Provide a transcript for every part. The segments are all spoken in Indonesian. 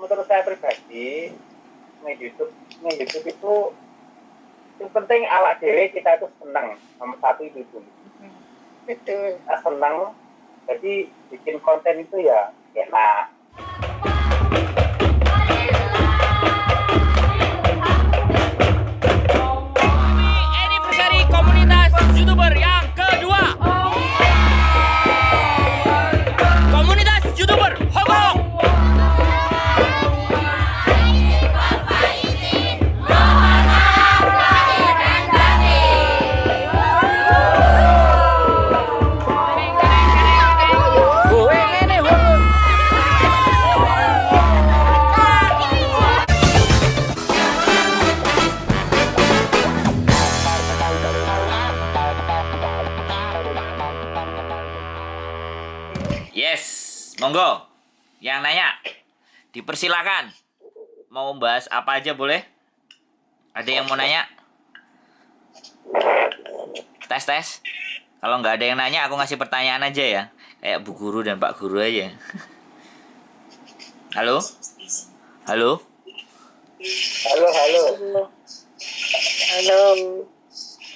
menurut saya pribadi nge-YouTube itu yang penting awak dewe kita itu senang sama satu itu dulu. Betul. Kita senang, jadi bikin konten itu ya enak. Anniversary komunitas YouTuber yang kedua. Komunitas YouTuber Hongkong. Yes, monggo. Yang nanya, dipersilakan. Mau bahas apa aja boleh? Ada yang mau nanya? Tes. Kalau nggak ada yang nanya, aku ngasih pertanyaan aja ya. Kayak Bu Guru dan Pak Guru aja. Halo? Halo? Halo.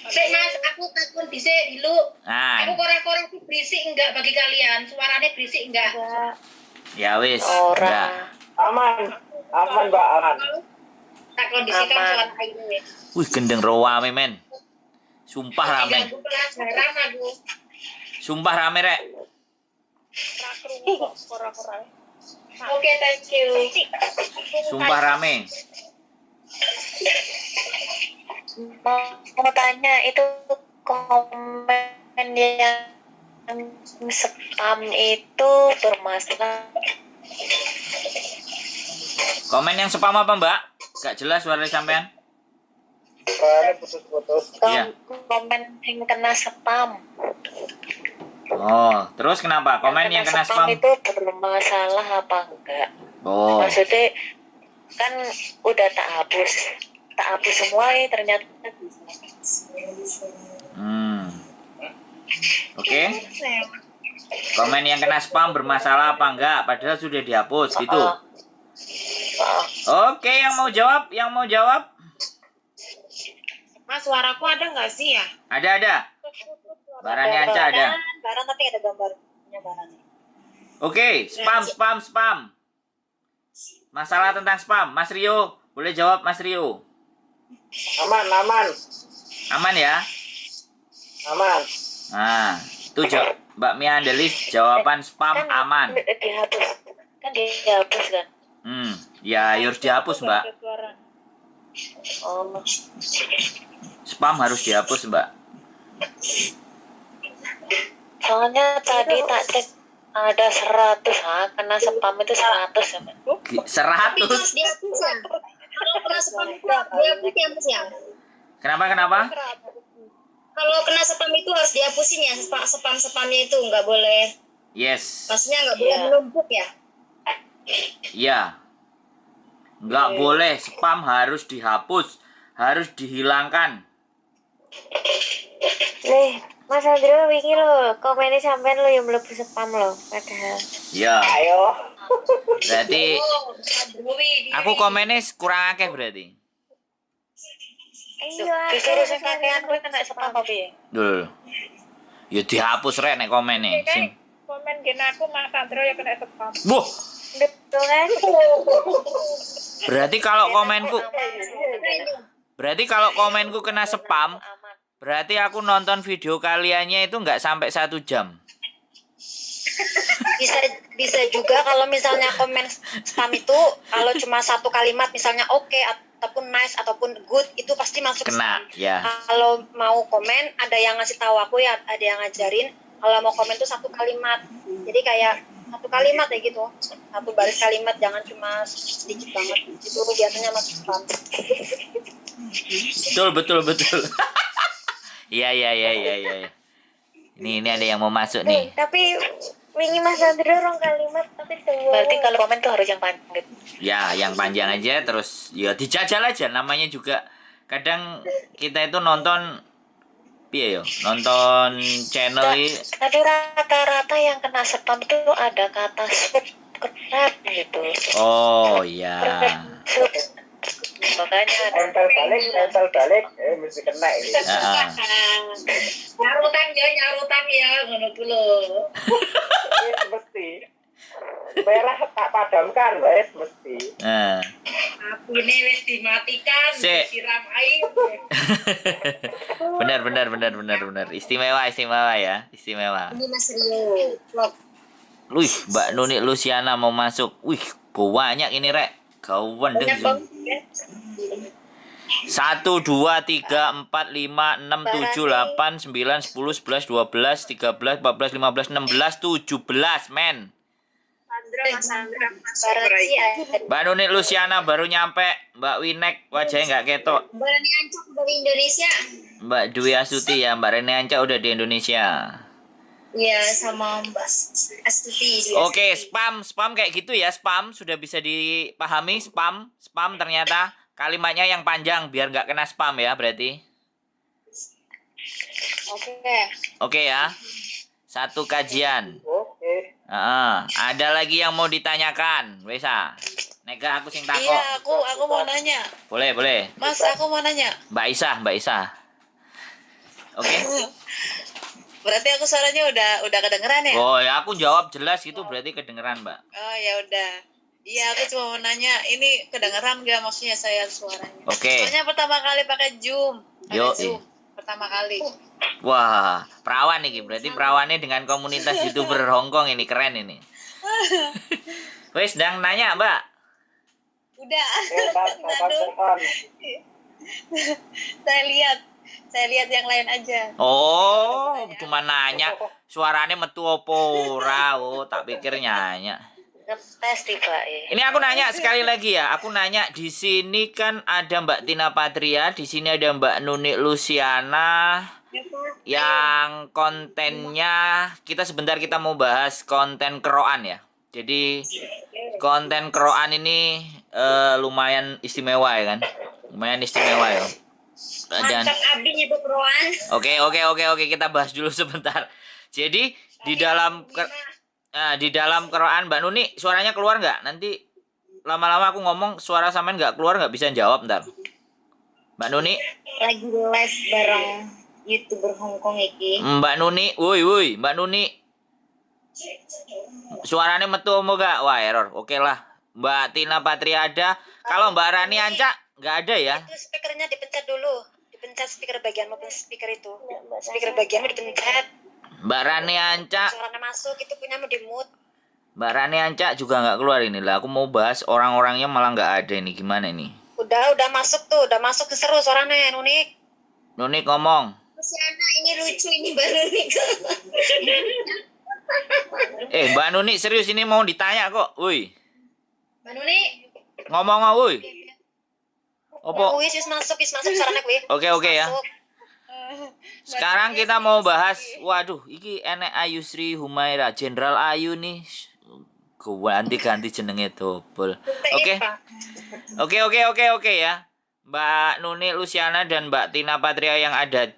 Sik Mas, aku takut dhisik dulu. Nah, Aku korek-korek berisik enggak bagi kalian? Suaranya berisik enggak? ya wis. Ora. Udah. Aman Mbak, aman. Tak kondisikan Aman. suara ini. Wih, gendeng rame men. Sumpah rame. Aku pelajaran aku. Sumpah rame rek. Oke, thank you. Sumpah rame. Mau tanya itu komen yang spam itu bermasalah. Komen yang spam apa mbak? Gak jelas suara sampean. Soalnya putus-putus. Iya. Komen yang kena spam. Oh, terus kenapa? Komen yang kena spam? itu bermasalah apa enggak? Oh, Maksudnya kan udah tak hapus semua ternyata bisa. Oke. Komen yang kena spam bermasalah apa enggak? Padahal sudah dihapus gitu. Oke, yang mau jawab? Mas, suaraku ada nggak sih ya? Ada. Barangnya Anca ada. Barang tapi ada gambarnya barangnya. Oke, spam. Masalah tentang spam. Mas Rio, boleh jawab Mas Rio? Aman. Aman ya? Aman. Nah, itu Mbak Mia Andelis jawaban spam aman. Dihapus. Kan dihapus kan? Ya harus dihapus Mbak. Oh. Spam harus dihapus Mbak. Soalnya tadi tak cek ada 100 kena spam itu 100 ya. Tapi 100. harus dihapus ya? Kalau kena spam itu harus dihapus ya Mas ya? Kenapa? Kalau kena spam itu harus dihapusin ya? Spam-spamnya itu nggak boleh. Yes. Maksudnya nggak boleh menumpuk ya? Iya. Nggak boleh, spam harus dihapus, harus dihilangkan. Nih, Mas Andro wingi lo, komennya sampean lo yang mlebu spam lo padahal. Ya. Ayo. Berarti aku komennya kurang akeh berarti. Iya, disuruh sing kakean kowe kena spam apa piye? Dul. Ya dihapus rek nek komennya. Sing. Komen gen aku Mas Andro ya kena spam. Buh, Betul kan? berarti kalau komenku kena spam, berarti aku nonton video kaliannya itu nggak sampai 1 jam. Bisa juga kalau misalnya komen spam itu kalau cuma satu kalimat misalnya oke ataupun nice ataupun good itu pasti masuk Kena, spam. ya. Kalau mau komen ada yang ngasih tahu aku ya, ada yang ngajarin kalau mau komen tuh satu kalimat. Jadi kayak satu kalimat ya gitu, satu baris kalimat, jangan cuma sedikit banget. Itu biasanya masuk spam. Betul. Iya. Ini ada yang mau masuk nih. Tapi wingi Mas Andro rong kalimat tapi tuh. Berarti kalau komen tuh harus yang panjang. Ya, yang panjang aja terus ya dijajal aja namanya juga. Kadang kita itu nonton piye yo? Nonton channel Tapi rata-rata yang kena spam itu ada kata sub ketat gitu. Oh iya. Makanya nempel balik, mesti kena ini. Heeh. nyarutan ya ngono ku lho. Wes mesti. Merah tak padamkan, wes mesti. Nah. Apune wis dimatikan, Sik. disiram air. Benar. Istimewa ya, istimewa. Ini Mas Rio. Vlog. Wih, Mbak Nuni Luciana mau masuk. Wih, banyak ini rek. Kawan deh. Banyak banget ya. 1, 2, 3, 4, 5, 6, 7, 8, 9, 10, 11, 12, 13, 14, 15, 16, 17, men. Mas Sandra, Barati ya. Mbak Nuni Luciana baru nyampe. Mbak Winek wajahnya nggak ketok. Mbak Rani Ancak dari Indonesia. Mbak Dwi Astuti ya, Mbak Rene Anca udah di Indonesia. Iya, sama Mbak Astuti. Oke, spam kayak gitu ya, spam sudah bisa dipahami, spam ternyata kalimatnya yang panjang biar nggak kena spam ya berarti. Oke ya, satu kajian. Oke. Ada lagi yang mau ditanyakan, Wesa? Nega aku sing takok. Iya, aku mau nanya. Boleh. Mas, aku mau nanya. Mbak Isa. Oke. Berarti aku suaranya udah kedengeran ya? Oh ya, aku jawab jelas gitu berarti kedengeran, Mbak. Oh ya udah. Iya, aku cuma mau nanya, ini kedengeran nggak maksudnya saya suaranya? Oke. Soalnya pertama kali pakai Zoom. Pertama kali. Wah, perawan nih, berarti perawannya dengan komunitas YouTuber Hongkong ini keren ini. Wes, sedang nanya, Mbak. Udah. Setan. Saya lihat yang lain aja. Oh, cuma nanya suaranya metu opo ora. Oh, tak pikir nanya. Ngetes tiba ya. Ini aku nanya sekali lagi ya. Aku nanya di sini kan ada Mbak Tina Patria, di sini ada Mbak Nuni Luciana. Yang kontennya kita mau bahas konten keroan ya. Jadi konten keroan ini lumayan istimewa ya kan. Lumayan istimewa ya. Dan Mantap Abi nyebut Roan. Oke, kita bahas dulu sebentar. Jadi di dalam keroan Mbak Nuni suaranya keluar nggak? Nanti lama-lama aku ngomong suara sampean nggak keluar nggak bisa jawab ntar. Mbak Nuni? Lagi live bareng YouTuber Hongkong iki. Mbak Nuni, woi, Mbak Nuni. Suaranya metu mau gak? Wah error. Oke lah. Mbak Tina Patria ada. Kalau Mbak Rani Anca nggak ada ya? Itu speakernya dipencet dulu. Dipencet speaker bagian mobil speaker itu. Speaker bagiannya dipencet. Mbak Rani Anca. Suaranya masuk itu punya mau di-mute. Mbak Rani Anca juga nggak keluar ini lah. Aku mau bahas orang-orangnya malah nggak ada ini. Gimana ini? Udah masuk tuh, udah masuk seru suaranya Nunik. Nunik ngomong. Si anak ini lucu ini baru nih. Mbak Nuni serius ini mau ditanya kok. Woi. Mbak Nuni. Ngomong woi. Opo? Wis masuk suaranya kuwi. Oke ya. Sekarang kita mau bahas, waduh, iki enek Ayu Sri Humaira, Jenderal Ayu nih. Ganti jenenge dobel. Oke ya. Mbak Nuni Luciana dan Mbak Tina Patria yang ada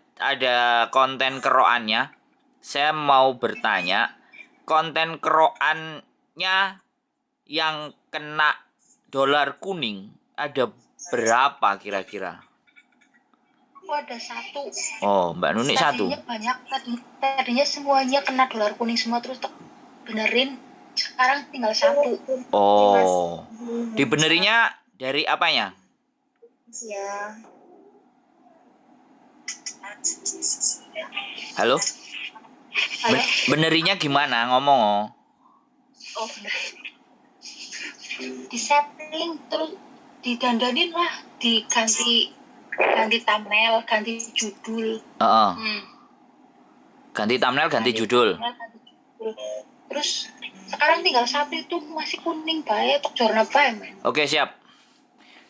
konten keroannya. Saya mau bertanya, konten keroannya yang kena dolar kuning ada berapa kira-kira? Ada satu. Oh, Mbak Nuni satu. Tadinya banyak, tadinya semuanya kena dolar kuning semua terus benerin. Sekarang tinggal satu. Oh, dibenerinya dari apanya? Ya. Halo? Benerinya gimana ngomong? Oh bener. Di setting terus didandanin lah, ganti thumbnail, ganti judul. Ganti thumbnail, ganti judul. Terus sekarang tinggal satu itu masih kuning bae, tok jorna bae, men. Oke, siap.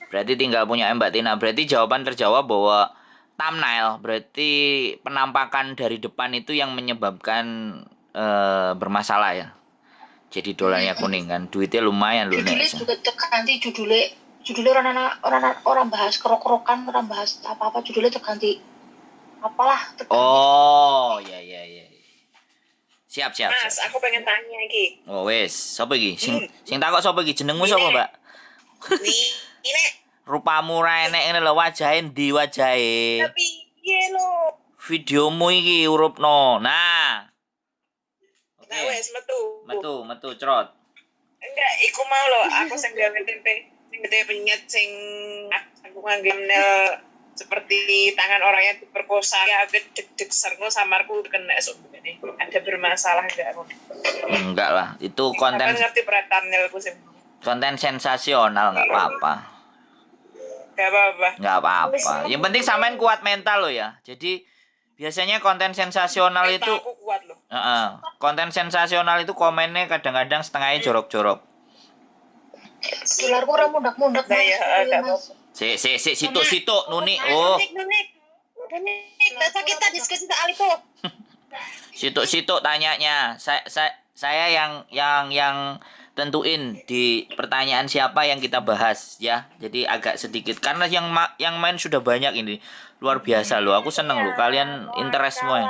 Berarti tinggal punya Mbak Tina. Berarti jawaban terjawab bahwa thumbnail berarti penampakan dari depan itu yang menyebabkan bermasalah ya. Jadi dolarnya kuning kan. Duitnya lumayan loh, Judulnya Nek. juga ganti judulnya orang bahas kerok-kerokan, orang bahas apa-apa, judulnya terganti apalah terganti. Oh, ya. Siap, siap, Mas, siap. aku pengen tanya iki. Oh wes, sapa iki? Sing takok sapa iki? Jenengmu sapa, Mbak? Ini Rupamu ra enek ngene lho, wajahe ndi wajahe? tapi piye lo? Videomu iki urupno. Nah. Oke. Nah wes Metu, cerot. Enggak, iku mau lo. Aku sing gawe tempe, sing gede penyet, sing aku nganggil seperti tangan orang yang diperkosa. Ya aku deg-deg serno samarku kena esok begini. Ada bermasalah enggak aku? Enggak lah, itu Aku konten ngerti thumbnailku sih. sensasional, nggak apa-apa. Gak apa-apa. Nggak apa-apa. Yang penting sampean kuat mental lo ya. Jadi biasanya konten sensasional itu Mental aku kuat loh. konten sensasional itu komennya kadang-kadang setengahnya jorok-jorok. Dolarku ora mundak-mundak Nah, ya, gak Mas. Situ Nuni. Oh, Nunik. Besok kita diskusi soal itu. situ tanyanya. Saya yang tentuin di pertanyaan siapa yang kita bahas ya. Jadi agak sedikit karena yang main sudah banyak ini. Luar biasa loh. Aku seneng loh kalian interest semua.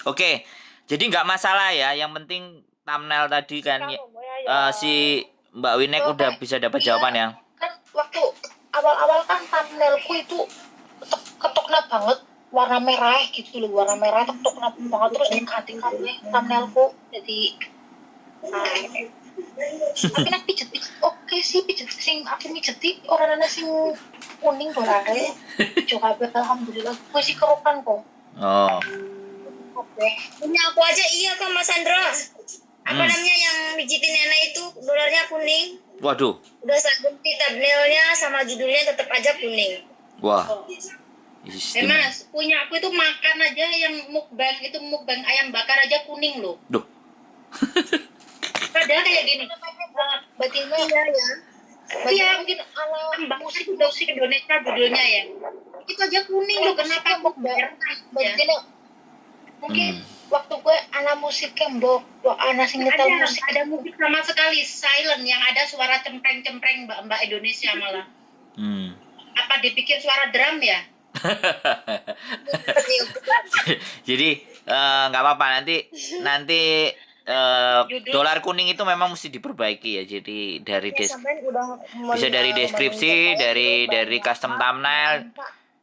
Oke. Jadi nggak masalah ya. Yang penting thumbnail tadi kan si Mbak Winek udah bisa dapat jawaban ya. Kan waktu awal-awal kan thumbnailku itu ketoknya banget warna merah gitu loh, warna merah ketoknya banget terus diganti thumbnailku jadi tapi nak pijet oke sih pijet sing aku mijeti orang ana sing kuning dolare coba alhamdulillah gue sih kerukan kok. Oh. Oke. Punya aku aja iya kok Mas Andro. Apa namanya yang pijitin nenek itu dolarnya kuning. Waduh. Udah saya ganti thumbnailnya sama judulnya tetap aja kuning. Wah. Mas, punya aku itu makan aja yang mukbang ayam bakar aja kuning loh. Duh. Padahal kayak gini. Batinnya ya. Iya, mungkin ala musik Indonesia judulnya ya. Itu aja kuning loh, kenapa mukbang? Batinnya mungkin waktu gue anak musik kembok, anak sing nyetel musik ada musik sama sekali silent yang ada suara cempreng-cempreng mbak Indonesia malah. Apa dipikir suara drum ya? Jadi nggak apa-apa nanti dolar kuning itu memang mesti diperbaiki ya. Jadi dari bisa dari deskripsi, dari custom thumbnail,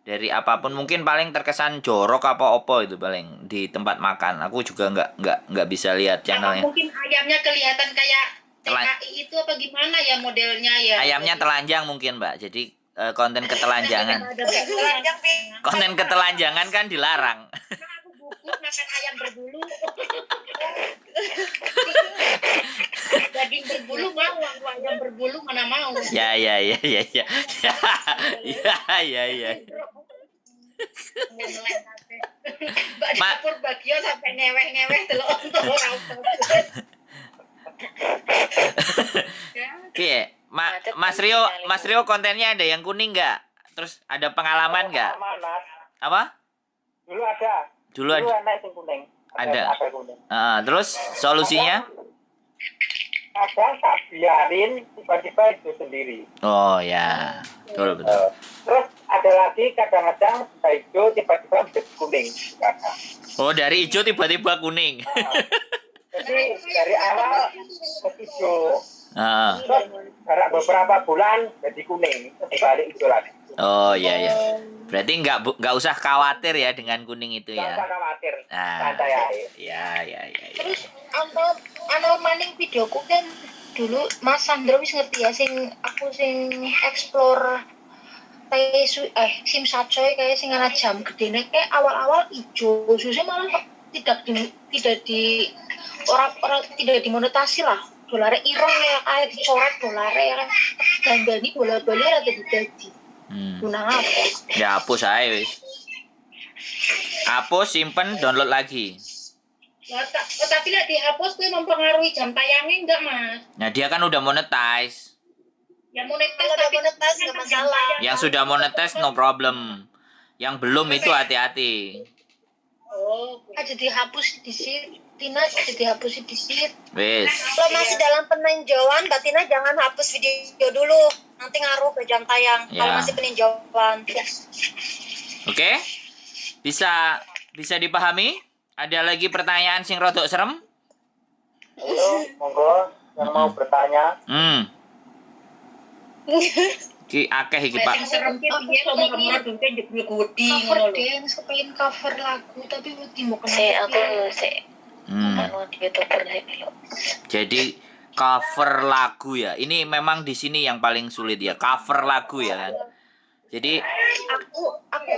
dari apapun mungkin paling terkesan jorok apa opo itu paling di tempat makan. Aku juga nggak bisa lihat channelnya. Mungkin ayamnya kelihatan kayak TKI itu apa gimana ya modelnya ya? Ayamnya telanjang mungkin Mbak. Jadi konten ketelanjangan. Konten ketelanjangan kan dilarang. Aku makan ayam berbulu. Daging berbulu mau, ayam berbulu mana mau. Ya. Mbak dapur bagio sampai ngeweh-ngeweh telur untuk orang. Oke, Mas Rio kontennya ada yang kuning nggak? Terus ada pengalaman nggak? Apa? Dulu ada yang kuning. Ada. Kuning. Terus solusinya? Kadang tak biarin tiba-tiba itu sendiri. Oh ya, betul. Terus ada lagi kadang-kadang hijau tiba-tiba menjadi kuning. Oh dari hijau tiba-tiba kuning. Jadi dari awal hijau. Ah. Terus beberapa bulan jadi kuning, balik hijau lagi. Oh iya. Berarti nggak usah khawatir ya dengan kuning itu Jangan ya. khawatir. Nah, Santai aja. ya. Terus ana maning videoku kan dulu Mas Sandro wis ngerti ya sing explore sim sacoy kayak sing ana jam gedene kayak awal-awal ijo susah malah tidak di orang tidak dimonetasi lah dolarnya ireng kayak dicoret dolarnya ya kan dandani bola-bali ora dadi guna apa Ya hapus aja wis. Hapus, simpen, download lagi. tapi lah dihapus tuh mempengaruhi jam tayangnya enggak Mas? Nah dia kan udah monetize. Ya monetis Kalau udah monetize nggak masalah. Yang sudah monetize no problem. Yang belum itu hati-hati. Aja dihapus di sini Tina aja dihapus di sini. Wis. Kalau masih dalam peninjauan, Mbak Tina jangan hapus video dulu. Nanti ngaruh ke jam tayang. Ya. Kalau masih peninjauan. Oke? Bisa dipahami? Ada lagi pertanyaan sing rodok serem? Ayo, monggo yang mau bertanya. Ki akeh iki, Pak. serem ki piye lomba-lomba dunke njebul gudi ngono lho. Dance kepengin cover lagu tapi wedi mau kena. Di YouTuber sih. Jadi cover lagu ya. Ini memang di sini yang paling sulit ya, cover lagu ya kan. Jadi Aku oke.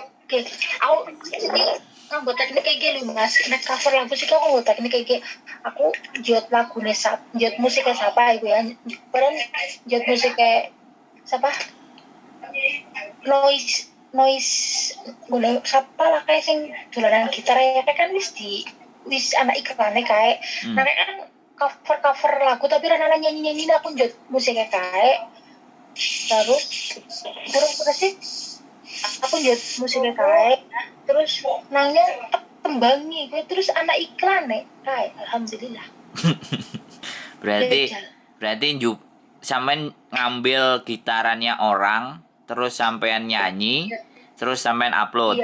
Aku jadi nganggo teknik kayak gini Mas. Nek cover lagu sih aku nganggo teknik kayak gini. Aku jot lagune jot musiknya siapa iku ya. Bareng jot musiknya siapa? Noise guna siapa lah kayak sing dolanan gitar ya kan wis anak iklannya kayak nah kan cover lagu tapi rana nyanyi aku jod musiknya kayak terus sih aku jod musiknya kayak terus nangnya tembangi gue terus anak iklannya kayak alhamdulillah. berarti sampean ngambil gitarannya orang, terus sampean nyanyi, terus sampean upload.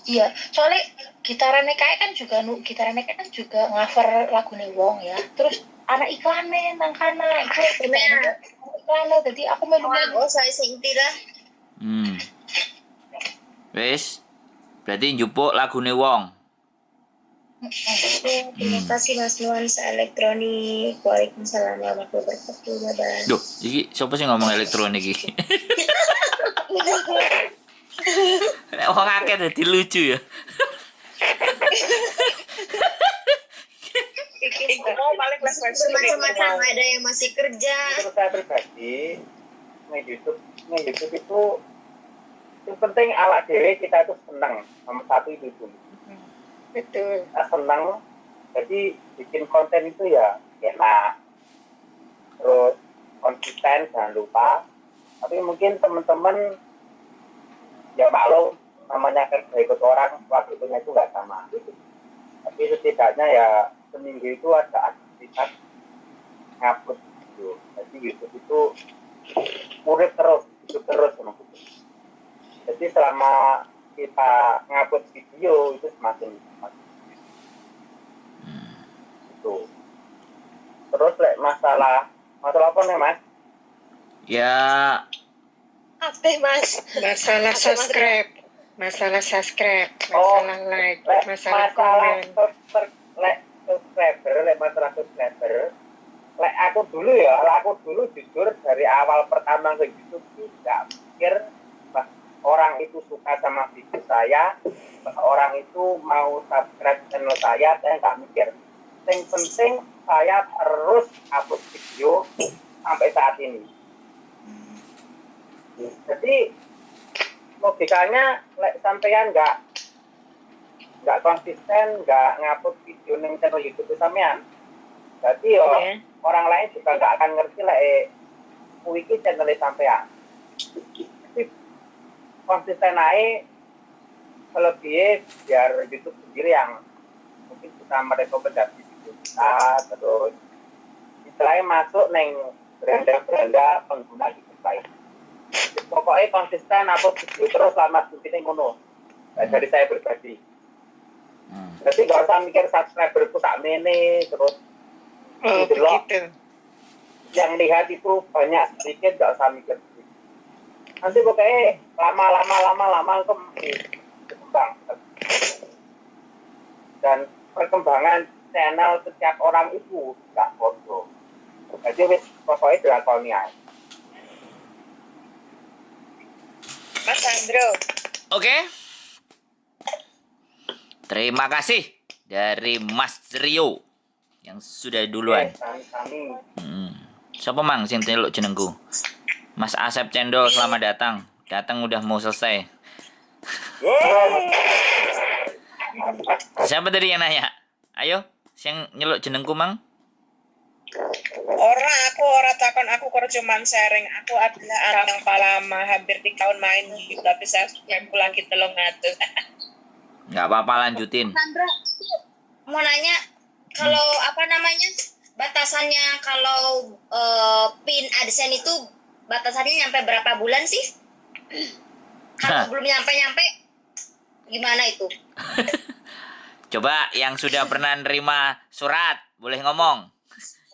Iya, soalnya gitarannya kayak kan juga cover lagune wong ya. Terus anak iklannya nang kana itu iklannya jadi aku melu-melu. Oh, saya sing tira. Wis. Berarti njupuk lagune wong. Terima kasih Mas Nuansa Elektronik. Waalaikumsalam warahmatullahi wabarakatuh. Bye. Duh, iki sapa sing ngomong elektronik iki? Nek wong akeh dadi lucu ya. Iku mau paling kelas Macam-macam ada yang masih kerja. Menurut saya pribadi, nge-YouTube itu yang penting awak dhewe kita itu senang. Nomor satu itu dulu. Betul. Kita senang, jadi bikin konten itu ya enak. Terus konsisten, jangan lupa. Tapi mungkin teman-teman ya maklum namanya kerja ikut orang, waktunya itu nggak sama. Tapi setidaknya ya seminggu itu ada aktivitas ngupload video. Jadi YouTube itu urip terus, hidup terus. Jadi selama kita ngupload video itu semakin itu. Terus masalah apa nih Mas? Ya, Apa Mas? Masalah subscribe, masalah like, masalah masalah komen. masalah subscriber. Aku dulu jujur dari awal pertama ke YouTube tidak pikir orang itu suka sama video saya, orang itu mau subscribe channel saya nggak mikir. Yang penting saya terus upload video sampai saat ini. Jadi logikanya sampean nggak konsisten, nggak ngupload video neng channel YouTube sampean. Jadi orang lain juga nggak akan ngerti wiki channel sampean. Jadi konsisten aja lebih biar YouTube sendiri yang mungkin bisa merekomendasi video kita, terus istilahnya masuk neng beranda pengguna YouTube lain. Pokoknya konsisten upload video terus selama ini ngono. Dari saya pribadi. Jadi nggak usah mikir subscriber itu tak mene terus. Begitu. Yang lihat itu banyak sedikit, nggak usah mikir. Nanti pokoknya lama itu berkembang. Dan perkembangan channel setiap orang itu nggak bodoh. Jadi pokoknya dilakoni aja. Mas Sandro. oke. Terima kasih dari Mas Rio yang sudah duluan. Kami. Siapa mang sing teluk jenengku? Mas Asep Cendol, selamat datang. Datang udah mau selesai. Siapa tadi yang nanya? Ayo, sing nyeluk jenengku mang. Ora takon aku cuman sharing. Aku adalah orang yang paling lama hampir 3 tahun main gitu, tapi saya subscribe lagi 300. Nggak apa-apa, lanjutin. Sandra, mau nanya kalau batasannya kalau pin AdSense itu batasannya nyampe berapa bulan sih? Kalau belum nyampe gimana itu? Coba yang sudah pernah nerima surat, boleh ngomong.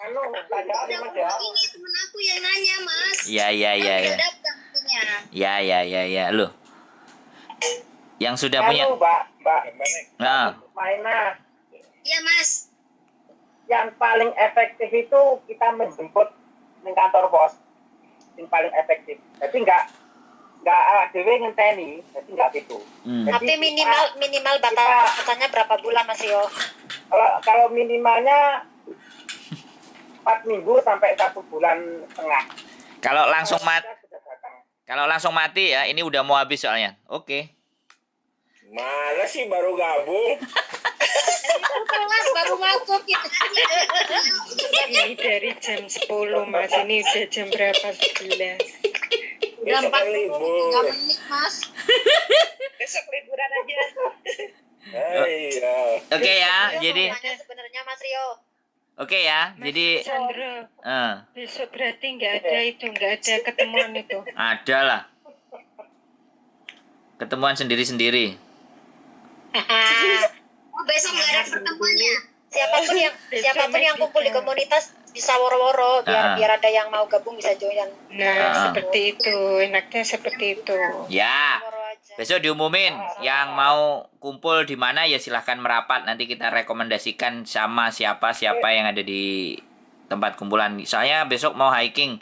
Anu, tanya Udah Mas ya. ini temen aku yang nanya mas. Iya, iya, iya, Udah iya. daftar punya. Ya, ya, ya, ya, lu. Yang sudah punya. Anu, Mbak. Nah, Maina, Iya mas. yang paling efektif itu kita menjemput di kantor pos. Yang paling efektif. Jadi nggak dewe ngenteni, jadi nggak gitu. Jadi Tapi minimal batasannya berapa bulan Mas Rio? kalau minimalnya 4 minggu sampai 1 bulan setengah. kalau langsung mati, Kita sudah datang. kalau langsung mati ya, ini udah mau habis soalnya. Oke. Mana sih baru gabung? Kelas baru masuk ya. Ini dari jam 10 Mas, ini udah jam berapa? 11. Udah Besok kan 43 libur. menit Mas. Besok liburan aja. Iya. Oke ya, Rio jadi mau tanya sebenarnya Mas Rio. oke ya, jadi Sandra, besok berarti nggak ada ketemuan itu. ada lah. Ketemuan sendiri-sendiri. Oh besok nggak ada pertemuannya. Siapapun yang kumpul di komunitas bisa woro-woro biar ada yang mau gabung bisa join. Nah, seperti itu. Enaknya seperti itu. Ya, Woro aja. besok diumumin yang mau kumpul di mana ya silahkan merapat. Nanti kita rekomendasikan sama siapa yang ada di tempat kumpulan. Soalnya besok mau hiking.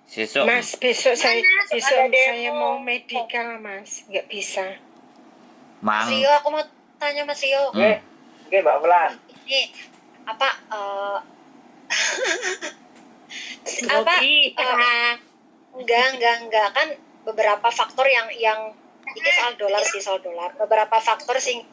Besok Mas, besok saya mau medical, Mas. Nggak bisa. Mas mang. Rio, aku mau tanya Mas Rio. Oke, Mbak Bulan. Ini apa apa enggak kan beberapa faktor yang iki soal dolar. Beberapa faktor sing